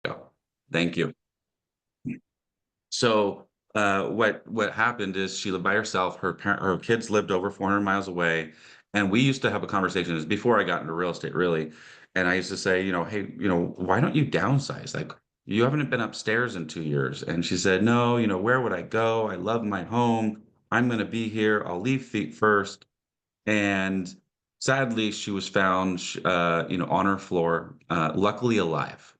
Yeah. Thank you. So, what happened is she lived by herself. Her kids lived over 400 miles away, and we used to have a conversation. This is before I got into real estate, really. And I used to say, hey, why don't you downsize? Like, you haven't been upstairs in 2 years. And she said, no, where would I go? I love my home. I'm going to be here. I'll leave feet first. And sadly, she was found, on her floor, luckily alive.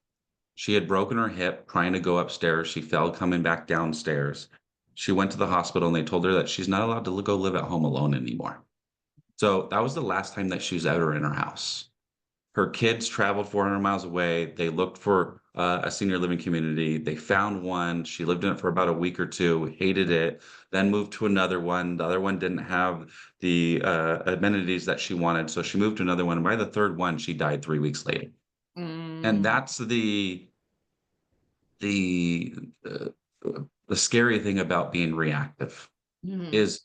She had broken her hip trying to go upstairs. She fell coming back downstairs. She went to the hospital and they told her that she's not allowed to go live at home alone anymore. So that was the last time that she was ever in her house. Her kids traveled 400 miles away. They looked for a senior living community. They found one. She lived in it for about a week or two, hated it, then moved to another one. The other one didn't have the amenities that she wanted. So she moved to another one. And by the third one, she died 3 weeks later. And Mm. that's the uh, the scary thing about being reactive Mhm. is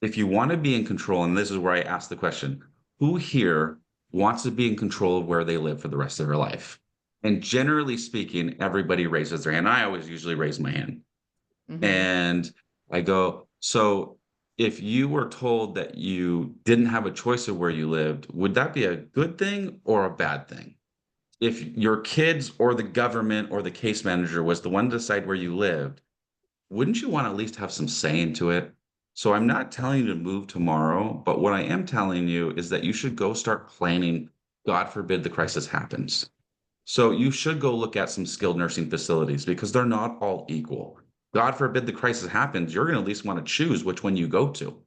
if you want to be in control, and this is where I ask the question, who here wants to be in control of where they live for the rest of their life? And generally speaking, everybody raises their hand. I always usually raise my hand. Mhm. And I go, so if you were told that you didn't have a choice of where you lived, would that be a good thing or a bad thing? If your kids or the government or the case manager was the one to decide where you lived, wouldn't you want to at least have some say into it? So I'm not telling you to move tomorrow, but what I am telling you is that you should go start planning. God forbid the crisis happens. So you should go look at some skilled nursing facilities because they're not all equal. God forbid the crisis happens, you're going to at least want to choose which one you go to.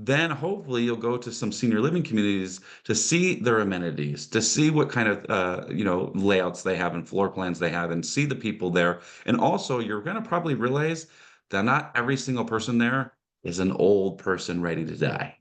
Then hopefully you'll go to some senior living communities to see their amenities, to see what kind of layouts they have and floor plans they have, and see the people there. And also, you're going to probably realize that not every single person there is an old person ready to die.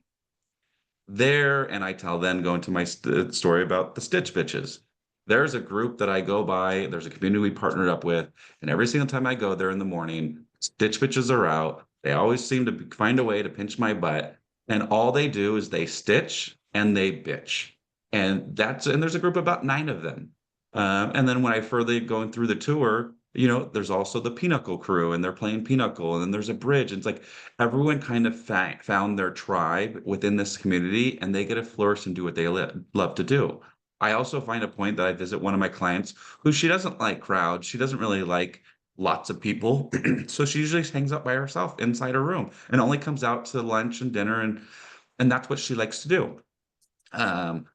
There, and I tell then go into my story about the Stitch Bitches. There's a group that I go by. There's a community we partnered up with, and every single time I go there in the morning, Stitch Bitches are out. They always seem to find a way to pinch my butt, and all they do is they stitch and they bitch, and there's a group of about 9 of them. And then when I further going through the tour, there's also the Pinochle crew, and they're playing Pinochle, and then there's a bridge. And it's like everyone kind of found their tribe within this community and they get to flourish and do what they love to do. I also find a point that I visit one of my clients who she doesn't like crowds. She doesn't really like lots of people. So she usually hangs out by herself inside her room and only comes out to lunch and dinner and that's what she likes to do. Um,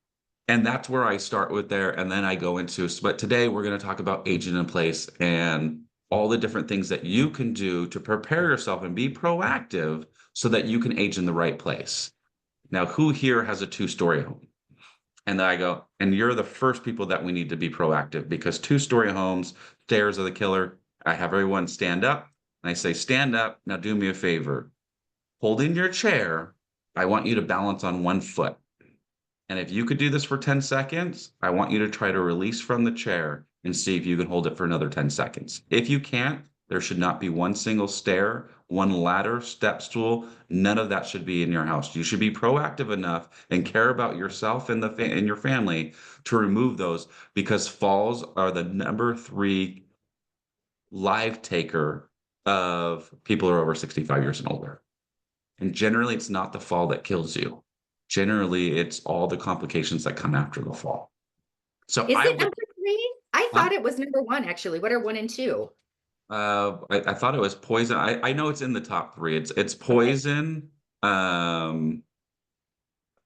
and that's where I start with there. And then I go into, but today we're going to talk about aging in place and all the different things that you can do to prepare yourself and be proactive so that you can age in the right place. Now, who here has a 2-story home? And then I go, and you're the first people that we need to be proactive because 2-story homes, stairs are the killer. I have everyone stand up and I say, stand up. Now do me a favor. Holding your chair, I want you to balance on one foot. And if you could do this for 10 seconds, I want you to try to release from the chair and see if you can hold it for another 10 seconds. If you can't, there should not be one single stair, one ladder, step stool. None of that should be in your house. You should be proactive enough and care about yourself and and your family to remove those because falls are the number 3 live taker of people who are over 65 years and older. And generally, it's not the fall that kills you. Generally, it's all the complications that come after the fall. So Is I it would, number 3? I huh? thought it was number 1, actually. What are 1 and 2? I thought it was poison. I know it's in the top 3. It's Okay. poison. Um,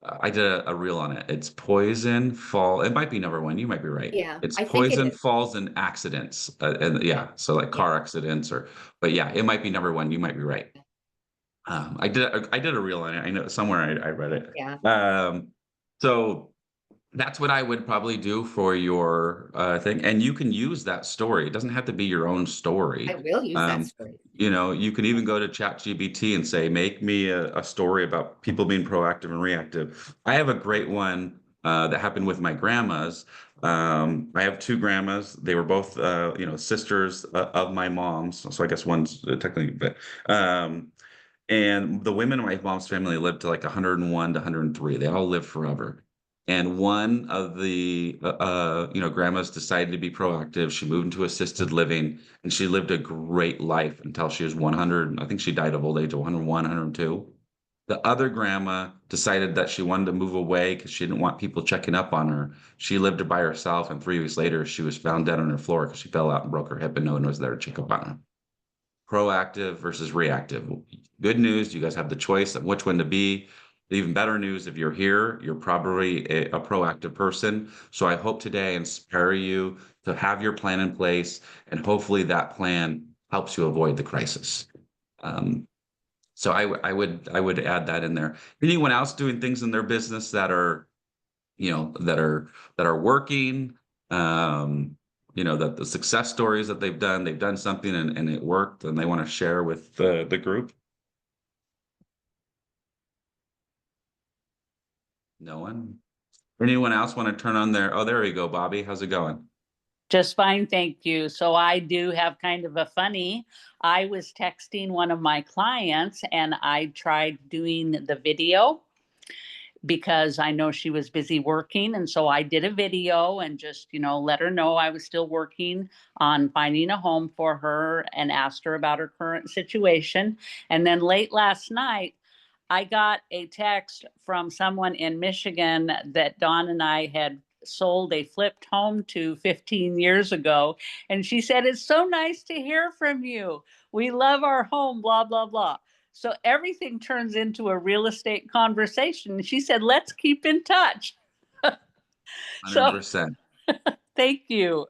I did a reel on it. It's poison, fall. It might be number 1. You might be right. Yeah, It's I think it poison, is. falls, and accidents. And yeah, so like Yeah. car accidents but yeah, it might be number 1. You might be right. I did a reel on it. I know somewhere I read Yeah. it. So that's what I would probably do for your thing, and you can use that story. It doesn't have to be your own I story. will use that Um, story. you can even go to ChatGPT and say, "Make me a story about people being proactive and reactive." I have a great one that happened with my grandmas. I have 2 grandmas. They were both, sisters of my mom's. So I guess one's technically, but and the women in my mom's family lived to like 101 to 103. They all lived forever. And one of the grandmas decided to be proactive. She moved into assisted living, and she lived a great life until she was 100. I think she died of old age of 101, 102. The other grandma decided that she wanted to move away because she didn't want people checking up on her. She lived by herself, and 3 weeks later, she was found dead on her floor because she fell out and broke her hip, and no one was there to check up on her. Proactive versus reactive. Good news, you guys have the choice of which one to be. Even better news, if you're here, you're probably a proactive person. So I hope today I inspire you to have your plan in place, and hopefully that plan helps you avoid the crisis. Um, so I would add that in there. Anyone else doing things in their business that are, that are working, um, that the success stories that they've done something and it worked and they want to share with the group? No one? Anyone else want to turn on their, oh, there we go, Bobby. How's it going? Just fine, thank you. So I do have kind of a funny. I was texting one of my clients and I tried doing the video because I know she was busy working. And so I did a video and just, let her know I was still working on finding a home for her and asked her about her current situation. And then late last night, I got a text from someone in Michigan that Dawn and I had sold a flipped home to 15 years ago. And she said, "It's so nice to hear from you. We love our home, blah, blah, blah." So everything turns into a real estate conversation. She said, "Let's keep in touch." So 100%. thank you.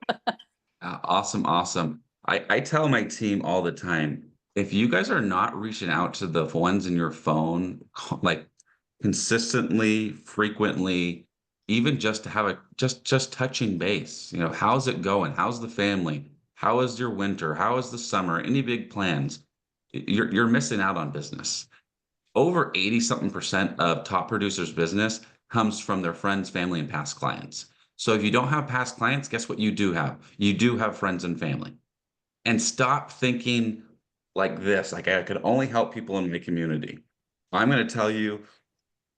Awesome, awesome. I tell my team all the time, if you guys are not reaching out to the ones in your phone, like consistently, frequently, even just to have a just touching base, how's it going? How's the family? How is your winter? How is the summer? Any big plans? You're missing out on business. Over 80 something percent of top producers' business comes from their friends, family, and past clients. So if you don't have past clients, guess what you do have? You do have friends and family. And stop thinking like this, like I could only help people in my community. I'm going to tell you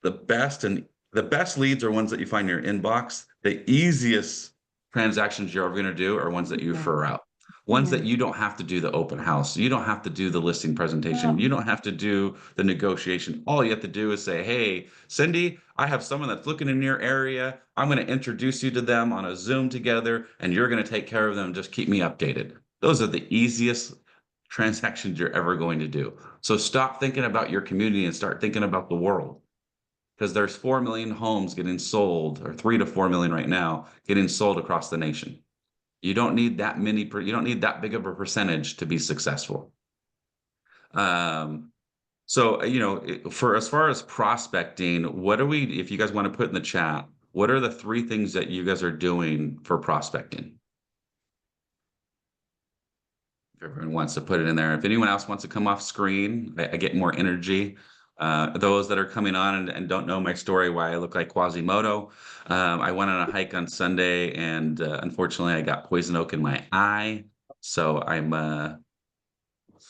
the best leads are ones that you find in your inbox. The easiest transactions you're ever going to do are ones that you Mhm. refer out. Ones that Mhm. you don't have to do the open house. You don't have to do the listing presentation. Oh. You don't have to do the negotiation. All you have to do is say, "Hey, Cindy, I have someone that's looking in your area. I'm going to introduce you to them on a Zoom together, and you're going to take care of them. Just keep me updated." Those are the easiest transactions you're ever going to do. So stop thinking about your community and start thinking about the world, because there's 4 million homes getting sold, or 3 to 4 million right now getting sold across the nation. You don't need that many, you don't need that big of a percentage to be successful. Um, so, for as far as prospecting, what are we, if you guys want to put in the chat, what are the 3 things that you guys are doing for prospecting? If everyone wants to put it in there. If anyone else wants to come off screen, I get more energy. Those that are coming on and don't know my story, why I look like Quasimodo. I went on a hike on Sunday, and unfortunately, I got poison oak in my eye. So I'm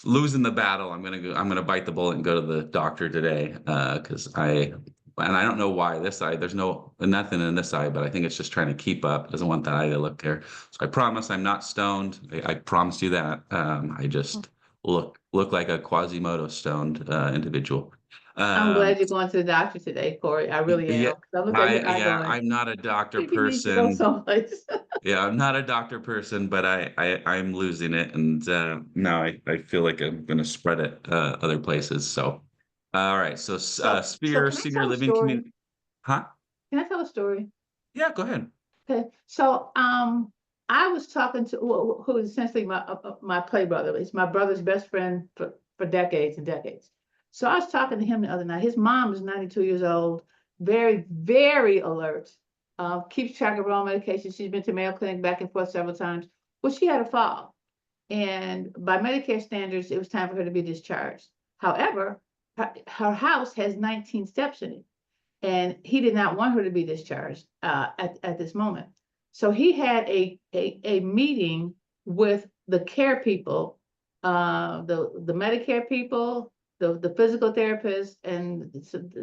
losing the battle. I'm gonna bite the bullet and go to the doctor today, because I don't know why this eye. There's nothing in this eye, but I think it's just trying to keep up. It doesn't want that eye to look there. So I promise I'm not stoned. I promise you that. I just look like a Quasimodo stoned individual. I'm Um, glad you're going to the doctor today, Cory. I really yeah, am. 'Cause I look at your eye going, I'm not a doctor maybe you need to go person. someplace. Yeah, I'm not a doctor person, but I'm losing it, and now I feel like I'm gonna spread it other places. So, all right. So, So Sphere can I Senior tell a Living story? Community, huh? Can I tell a story? Yeah, go ahead. Okay. So I was talking to who is essentially my play brother. He's my brother's best friend for decades and decades. So I was talking to him the other night. His mom is 92 years old, very, very alert, keeps track of her own medication. She's been to Mayo Clinic back and forth several times. Well, she had a fall. And by Medicare standards, it was time for her to be discharged. However, her house has 19 steps in it, and he did not want her to be discharged at this moment. So he had a meeting with the care people, the Medicare people, the physical therapist, and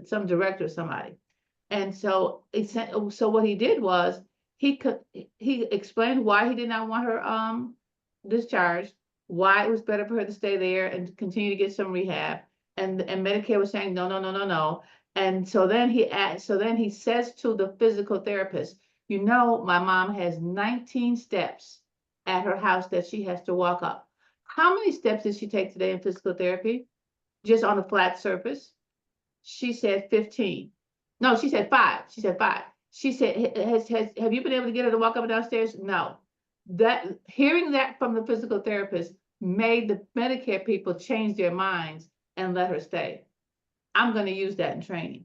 some director, somebody. And so so what he did was he explained why he did not want her discharged, why it was better for her to stay there and continue to get some rehab. And Medicare was saying no, no, no, no, no. And so then he says to the physical therapist, you know, my mom has 19 steps at her house that she has to walk up. How many steps did she take today in physical therapy? Just on a flat surface? She said 15. No, she said 5. She said 5. She said, have you been able to get her to walk up and downstairs? No. That hearing that from the physical therapist made the Medicare people change their minds and let her stay. I'm going to use that in training.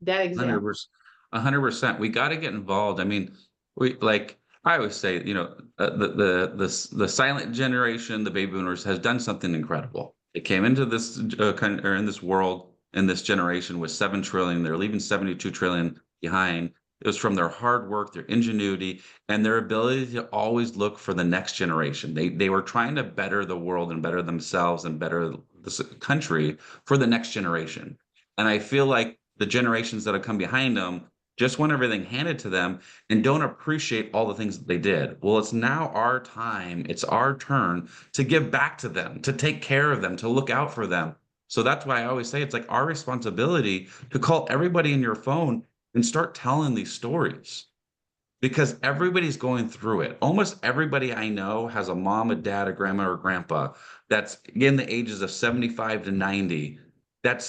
That example. 100%. 100%. We got to get involved. I mean, we like I always say, you know, the silent generation, the baby boomers, has done something incredible. It came into this or in this world in this generation with 7 trillion. They're leaving 72 trillion behind. It was from their hard work, their ingenuity, and their ability to always look for the next generation. They were trying to better the world and better themselves and better this country for the next generation. And I feel like the generations that have come behind them just want everything handed to them and don't appreciate all the things that they did. Well, it's now our time, it's our turn to give back to them, to take care of them, to look out for them. So that's why I always say it's like our responsibility to call everybody in your phone and start telling these stories because everybody's going through it. Almost everybody I know has a mom, a dad, a grandma, or grandpa that's in the ages of 75 to 90.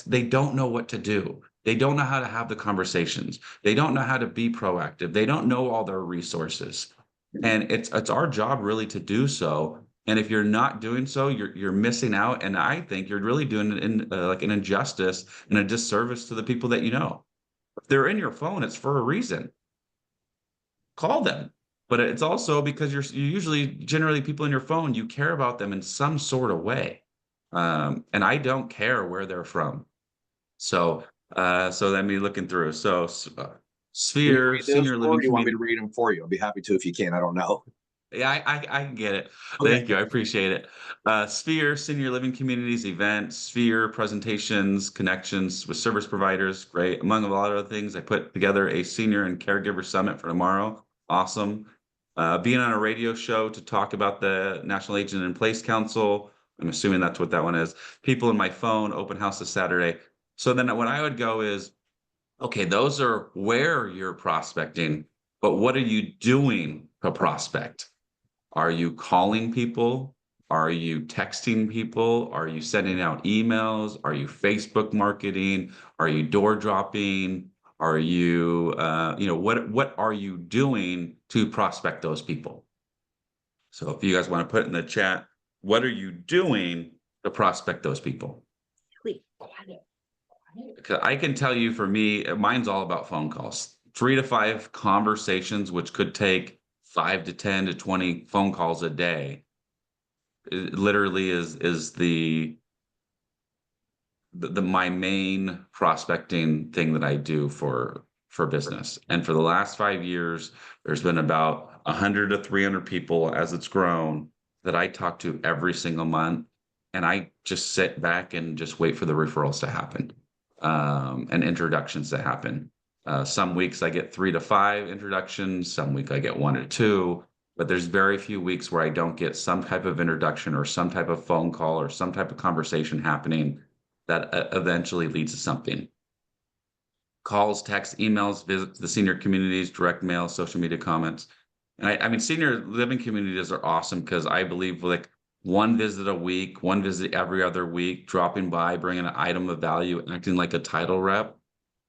They don't know what to do. They don't know how to have the conversations. They don't know how to be proactive. They don't know all their resources. And it's our job really to do so. And if you're not doing so, you're missing out. And I think you're really doing it in like an injustice and a disservice to the people that you know. If they're in your phone, it's for a reason. Call them. But it's also because you usually generally people in your phone, you care about them in some sort of way. And I don't care where they're from. So so let me looking through. So Can you Sphere, read those, Senior or Living do you want me to Community. read them for you? I'll be happy to if you can. I don't know. Yeah, I can get it. Okay. Thank you. I appreciate it. Sphere, Senior Living Communities, events, Sphere, presentations, connections with service providers. Great. Among a lot of other things, I put together a senior and caregiver summit for tomorrow. Awesome. Being on a radio show to talk about the National Agent in Place Council. I'm assuming that's what that one is. People in my phone, open house this Saturday. So then what I would go is, okay, those are where you're prospecting, but what are you doing to prospect? Are you calling people? Are you texting people? Are you sending out emails? Are you Facebook marketing? Are you door dropping? Are you, what are you doing to prospect those people? So if you guys want to put in the chat, what are you doing to prospect those people? Because I can tell you for me, mine's all about phone calls. 3 to 5 conversations, which could take 5 to 10 to 20 phone calls a day. It literally is the my main prospecting thing that I do for business. And for the last 5 years, there's been about 100 to 300 people as it's grown that I talk to every single month. And I just sit back and just wait for the referrals to happen, and introductions to happen. Some weeks I get 3 to 5 introductions, some week I get 1 or 2, but there's very few weeks where I don't get some type of introduction or some type of phone call or some type of conversation happening that eventually leads to something. Calls, texts, emails, visits to the senior communities, direct mail, social media comments. And I mean, senior living communities are awesome because I believe like one visit a week, one visit every other week, dropping by, bringing an item of value, acting like a title rep.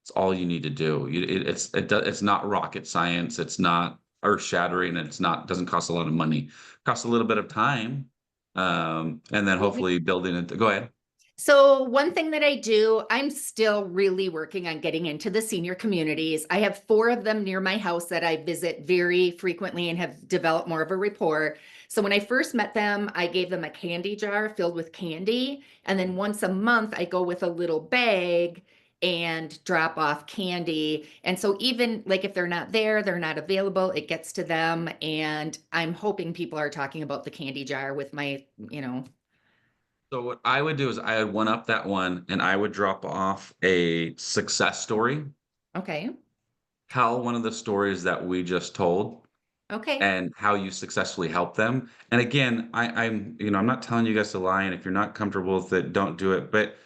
It's all you need to do. It's not rocket science. It's not earth shattering. It's not doesn't cost a lot of money. It costs a little bit of time, and then hopefully building it. Go ahead. So one thing that I do, I'm still really working on getting into the senior communities. I have 4 of them near my house that I visit very frequently and have developed more of a rapport. So when I first met them, I gave them a candy jar filled with candy. And then once a month, I go with a little bag and drop off candy. And so even like if they're not there, they're not available, it gets to them. And I'm hoping people are talking about the candy jar with my, So what I would do is I would one up that one and I would drop off a success story. okay. tell one of the stories that we just told Okay. and how you successfully help them. And again, I'm not telling you guys to lie, and if you're not comfortable with it, don't do it. But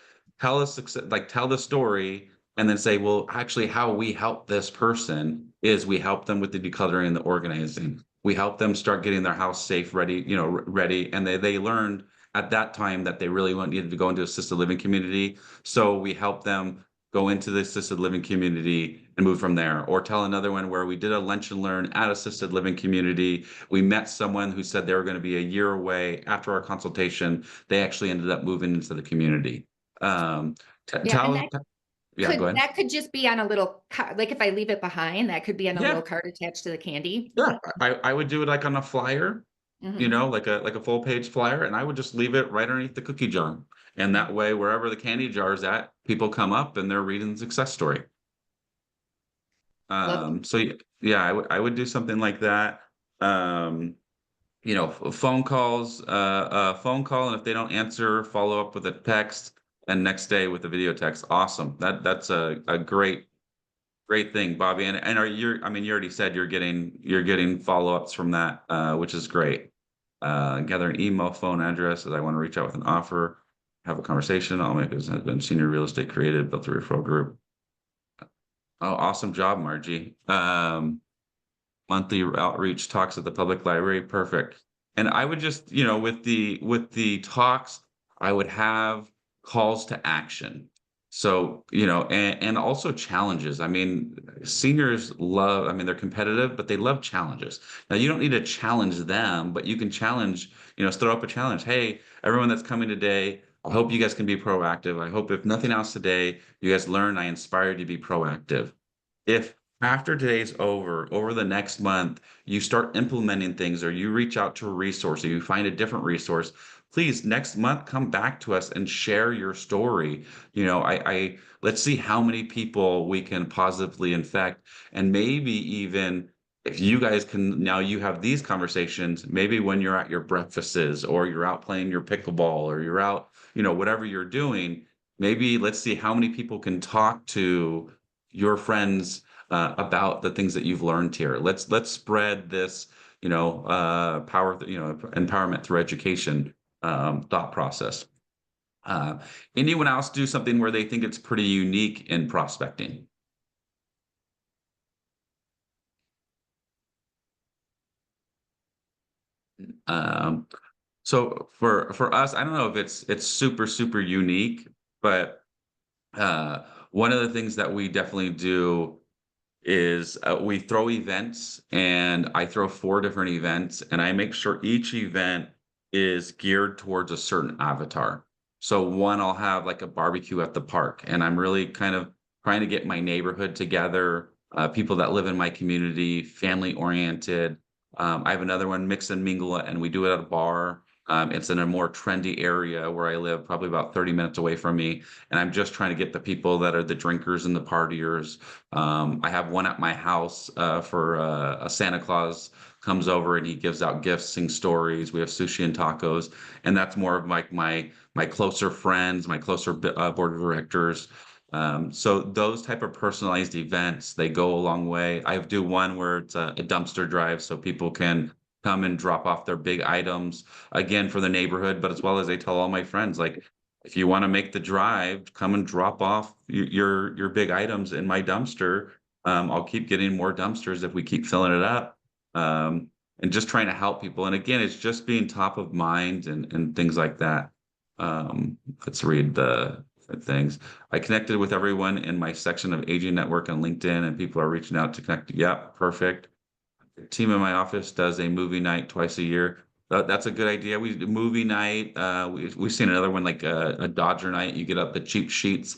tell us, like, tell the story, and then say, well, actually, how we help this person is we help them with the decluttering and the organizing. We help them start getting their house safe, ready, ready, and they learned at that time that they really needed to go into assisted living community. So we help them go into the assisted living community and move from there. Or tell another one where we did a lunch and learn at assisted living community. We met someone who said they were going to be a year away after our consultation. They actually ended up moving into the community. Yeah, and Yeah, go ahead. that could just be on a little card. Like if I leave it behind, that could be on a Yeah, little card attached to the candy. yeah. I would do it like on a flyer, Mhm. like a full page flyer, and I would just leave it right underneath the cookie jar. And that way, wherever the candy jar is at, people come up and they're reading the success story. Love. So yeah, I would do something like that. Um, phone calls, phone call, and if they don't answer, follow up with a text, and next day with a video text. Awesome. That's a great thing, Bobby. And I mean, you already said you're getting follow-ups from that, which is great. Gather an email, phone address, as I want to reach out with an offer, have a conversation. I'll make this has been senior real estate created, built a referral group. Oh, awesome job, Margie. Monthly outreach talks at the public library. Perfect. And I would just, with the talks, I would have calls to action. So, and also challenges. I mean, seniors love, I mean, they're competitive, but they love challenges. Now, you don't need to challenge them, but you can challenge, throw up a challenge. Hey, everyone that's coming today, I hope you guys can be proactive. I hope if nothing else today, you guys learn I inspired you to be proactive. If after today's over the next month, you start implementing things or you reach out to a resource or you find a different resource, please next month come back to us and share your story. I let's see how many people we can positively infect. And maybe even if you guys can now you have these conversations, maybe when you're at your breakfasts or you're out playing your pickleball or you're out, whatever you're doing, maybe let's see how many people can talk to your friends about the things that you've learned here. Let's spread this, empowerment through education thought process. Uh, Anyone else do something where they think it's pretty unique in prospecting? Um, so for us, I don't know if it's super unique, but one of the things that we definitely do is we throw events, and I throw 4 different events, and I make sure each event is geared towards a certain avatar. So one, I'll have like a barbecue at the park, and I'm really kind of trying to get my neighborhood together, people that live in my community, family oriented. I have another one, mix and mingle, and we do it at a bar. It's in a more trendy area where I live, probably about 30 minutes away from me. And I'm just trying to get the people that are the drinkers and the partiers. I have one at my house for a Santa Claus comes over and he gives out gifts, sings stories. We have sushi and tacos, and that's more of like my closer friends, my closer board of directors. So those type of personalized events, they go a long way. I do one where it's a dumpster drive, so people can come and drop off their big items again for the neighborhood, but as well as I tell all my friends, like, if you want to make the drive, come and drop off your big items in my dumpster. I'll keep getting more dumpsters if we keep filling it up. And just trying to help people. And again, it's just being top of mind and things like that. Let's read the things. I connected with everyone in my section of aging network on LinkedIn, and people are reaching out to connect. Yep, perfect. Team in my office does a movie night twice a year. That's a good idea. We do movie night. We've seen another one like a Dodger night. You get up the cheap seats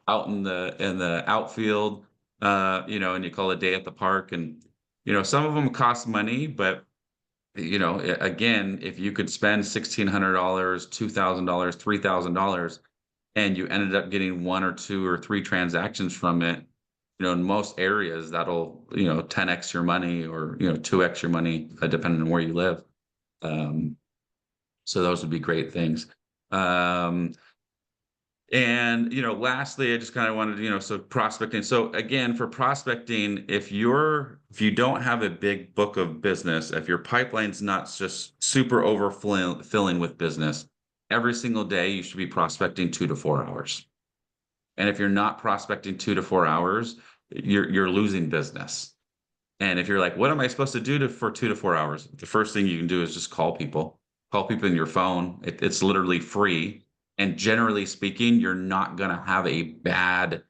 out in the outfield. And you call it a day at the park. And some of them cost money, but again, if you could spend $1,600, $2,000, $3,000, and you ended up getting 1 or 2 or 3 transactions from it, in most areas that'll 10x your money or 2x your money, depending on where you live. So those would be great things. um And, lastly, I just kind of wanted, so prospecting. So again, for prospecting, if you don't have a big book of business, if your pipeline's not just super overfilling with business, every single day you should be prospecting 2 to 4 hours. And if you're not prospecting 2 to 4 hours, you're losing business. And if you're like, what am I supposed to do for 2 to 4 hours? The first thing you can do is just call people in your phone. It's literally free. And generally speaking, you're not going to have a bad,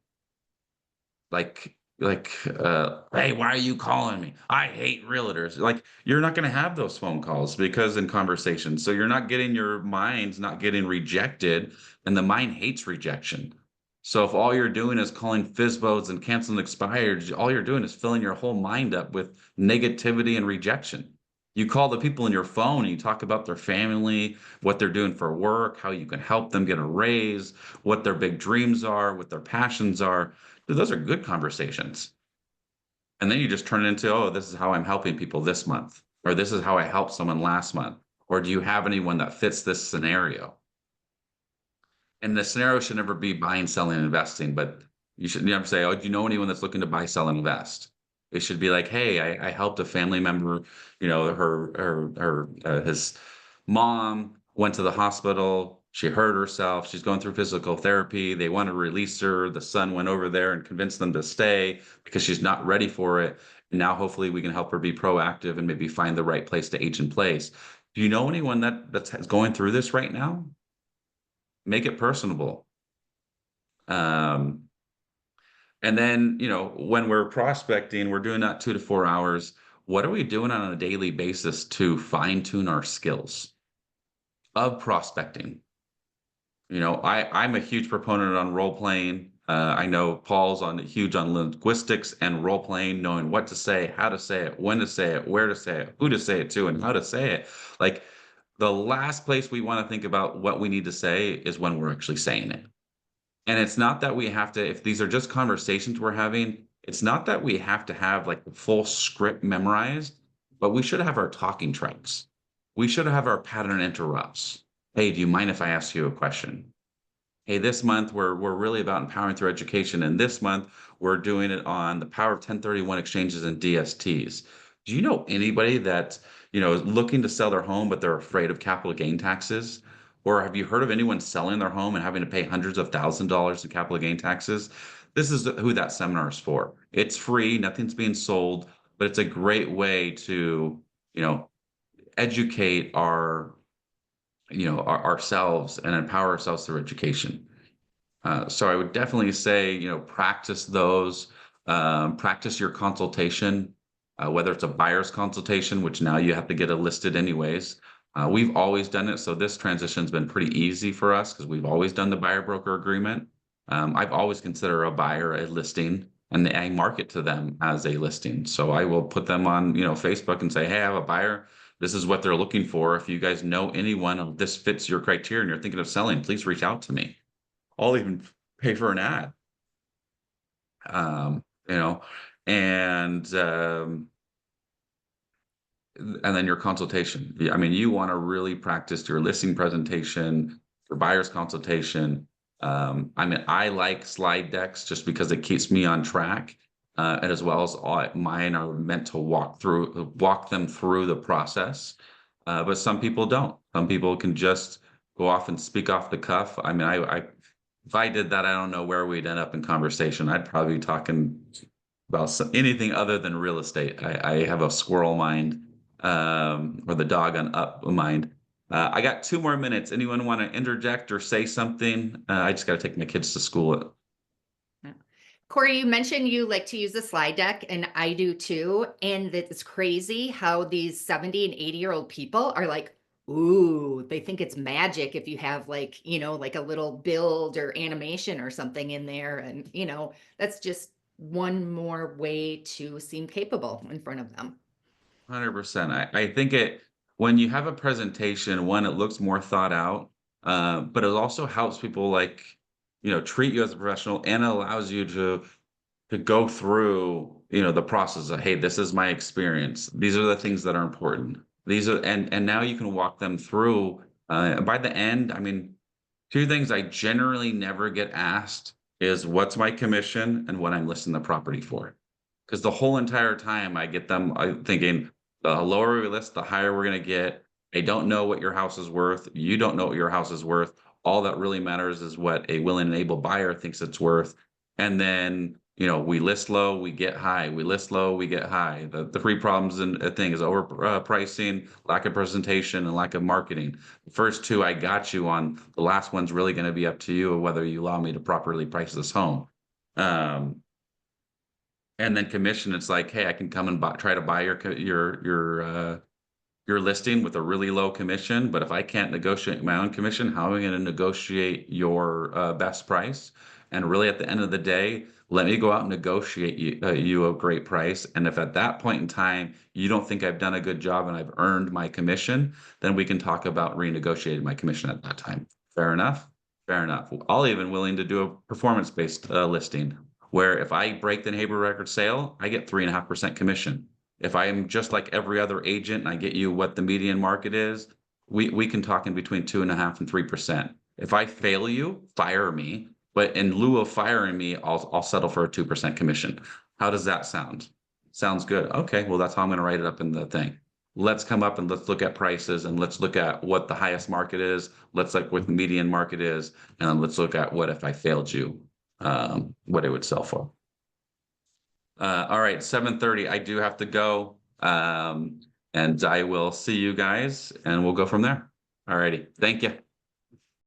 hey, why are you calling me? I hate realtors. Like, you're not going to have those phone calls because in conversation. So your mind's not getting rejected, and the mind hates rejection. So if all you're doing is calling FISBOs and canceling expireds, all you're doing is filling your whole mind up with negativity and rejection. You call the people in your phone and you talk about their family, what they're doing for work, how you can help them get a raise, what their big dreams are, what their passions are. Dude, those are good conversations. And then you just turn it into, oh, this is how I'm helping people this month, or this is how I helped someone last month, or do you have anyone that fits this scenario? And the scenario should never be buying, selling, and investing, but you should never say, oh, do you know anyone that's looking to buy, sell, and invest? It should be like, hey, I helped a family member, his mom went to the hospital. She hurt herself. She's going through physical therapy. They want to release her. The son went over there and convinced them to stay because she's not ready for it. And now hopefully we can help her be proactive and maybe find the right place to age in place. Do you know anyone that's going through this right now? Make it personable. Um, and then, when we're prospecting, we're doing that 2 to 4 hours. What are we doing on a daily basis to fine tune our skills of prospecting? I'm a huge proponent on role playing. I know Paul's huge on linguistics and role playing, knowing what to say, how to say it, when to say it, where to say it, who to say it to, and how to say it. Like, the last place we want to think about what we need to say is when we're actually saying it. And it's not that we have to, if these are just conversations we're having, it's not that we have to have like the full script memorized, but we should have our talking tracks. We should have our pattern interrupts. Hey, do you mind if I ask you a question? Hey, this month we're really about empowering through education, and this month we're doing it on the power of 1031 exchanges and DSTs. Do you know anybody that is looking to sell their home but they're afraid of capital gain taxes? Or have you heard of anyone selling their home and having to pay hundreds of thousands of dollars in capital gain taxes? This is who that seminar is for. It's free, nothing's being sold, but it's a great way to educate ourselves and empower ourselves through education. So I would definitely say, practice those, practice your consultation, whether it's a buyer's consultation, which now you have to get it listed anyways. We've always done it. So this transition's been pretty easy for us because we've always done the buyer broker agreement. I've always considered a buyer a listing, and I market to them as a listing. So I will put them on, Facebook and say, hey, I have a buyer. This is what they're looking for. If you guys know anyone, this fits your criteria and you're thinking of selling, please reach out to me. I'll even pay for an ad. Um, you know, and and then your consultation. Yeah, I mean, you want to really practice your listing presentation, your buyer's consultation. I like slide decks just because it keeps me on track. And as well as mine are meant to walk them through the process. But some people don't. Some people can just go off and speak off the cuff. I mean, if I did that, I don't know where we'd end up in conversation. I'd probably be talking about anything other than real estate. I have a squirrel mind, or the dog on up mind. I got 2 more minutes. Anyone want to interject or say something? I just got to take my kids to school. Cory, you mentioned you like to use the slide deck, and I do too. And it's crazy how these 70 and 80-year-old people are like, ooh, they think it's magic if you have like a little build or animation or something in there. And, that's just one more way to seem capable in front of them. 100%. I think when you have a presentation, one, it looks more thought out, but it also helps people treat you as a professional, and it allows you to go through, the process of, hey, this is my experience. These are the things that are important. And now you can walk them through, by the end. I mean, Two things I generally never get asked is what's my commission and what I'm listing the property for. Because the whole entire time I get them thinking, the lower we list, the higher we're gonna get. I don't know what your house is worth. You don't know what your house is worth. All that really matters is what a willing and able buyer thinks it's worth. And then, you know, we list low, we get high. We list low, we get high. The three problems in a thing is pricing, lack of presentation, and lack of marketing. The first two I got you on. The last one's really going to be up to you whether you allow me to properly price this home. And then commission, it's like, hey, I can come and try to buy your listing with a really low commission, but if I can't negotiate my own commission, how am I going to negotiate your best price? And really, at the end of the day, let me go out and negotiate you a great price. And if at that point in time you don't think I've done a good job and I've earned my commission, then we can talk about renegotiating my commission at that time. Fair enough? Fair enough. I'll even willing to do a performance-based listing where if I break the neighbor record sale, I get 3.5% commission. If I am just like every other agent and I get you what the median market is, we can talk in between 2.5% and 3%. If I fail you, fire me. But in lieu of firing me, I'll settle for a 2% commission. How does that sound? Sounds good. Okay, well, that's how I'm going to write it up in the thing. Let's come up and let's look at prices and let's look at what the highest market is. Let's look what the median market is, and then let's look at what if I failed you, what it would sell for. All right, 7:30. I do have to go. And I will see you guys and we'll go from there. All righty. Thank you.